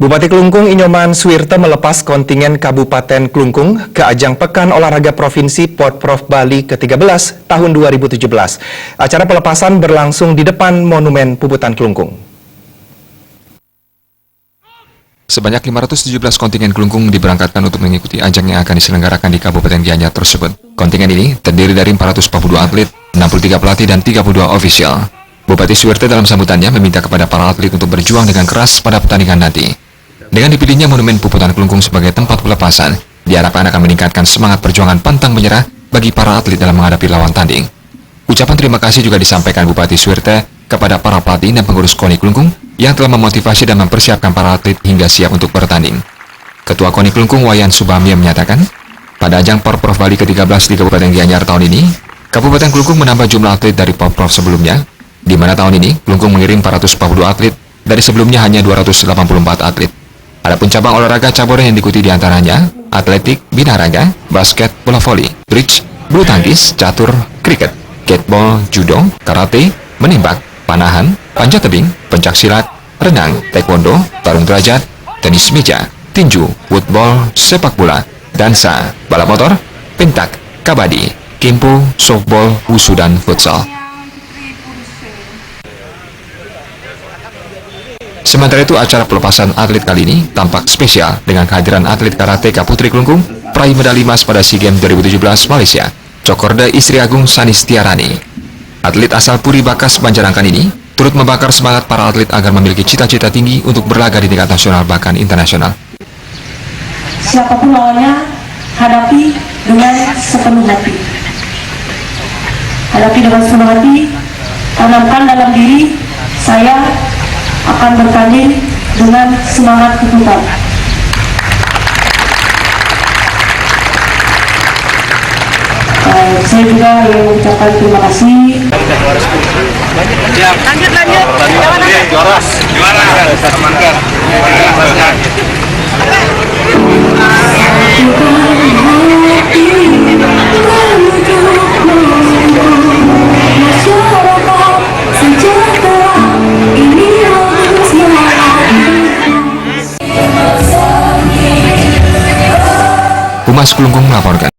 Bupati Klungkung Inyoman Suwirte melepas kontingen Kabupaten Klungkung ke ajang Pekan Olahraga Provinsi Porprov Bali ke-13 tahun 2017. Acara pelepasan berlangsung di depan Monumen Puputan Klungkung. Sebanyak 517 kontingen Klungkung diberangkatkan untuk mengikuti ajang yang akan diselenggarakan di Kabupaten Gianyar tersebut. Kontingen ini terdiri dari 442 atlet, 63 pelatih, dan 32 ofisial. Bupati Suwirte dalam sambutannya meminta kepada para atlet untuk berjuang dengan keras pada pertandingan nanti. Dengan dipilihnya Monumen Puputan Klungkung sebagai tempat pelepasan, diharapkan akan meningkatkan semangat perjuangan pantang menyerah bagi para atlet dalam menghadapi lawan tanding. Ucapan terima kasih juga disampaikan Bupati Suwirte kepada para pelatih dan pengurus KONI Klungkung yang telah memotivasi dan mempersiapkan para atlet hingga siap untuk bertanding. Ketua KONI Klungkung Wayan Subamia menyatakan, pada ajang Porprov Bali ke-13 di Kabupaten Gianyar tahun ini, Kabupaten Klungkung menambah jumlah atlet dari Porprov sebelumnya, di mana tahun ini Klungkung mengirim 442 atlet dari sebelumnya hanya 284 atlet. Adapun cabang olahraga cabur yang diikuti diantaranya atletik, binaraga, basket, bola voli, bridge, bulu tangkis, catur, kriket, skateball, judo, karate, menembak, panahan, panjat tebing, pencak silat, renang, taekwondo, tarung derajat, tenis meja, tinju, football, sepak bola, dansa, balap motor, pentak, kabadi, kempo, softball, wusu, dan futsal. Sementara itu, acara pelepasan atlet kali ini tampak spesial dengan kehadiran atlet karateka Putri Klungkung, peraih medali emas pada SEA Games 2017 Malaysia, Cokorda Istri Agung Sanistiarani. Atlet asal Puri Bakas Banjarangkan ini turut membakar semangat para atlet agar memiliki cita-cita tinggi untuk berlaga di tingkat nasional bahkan internasional. Siapapun lawannya, hadapi dengan sepenuh hati. Hadapi dengan sepenuh hati, tanamkan dalam diri saya akan bertanding dengan semangat kekuatan. Saya juga ingin mengucapkan terima kasih. Humas Klungkung melaporkan.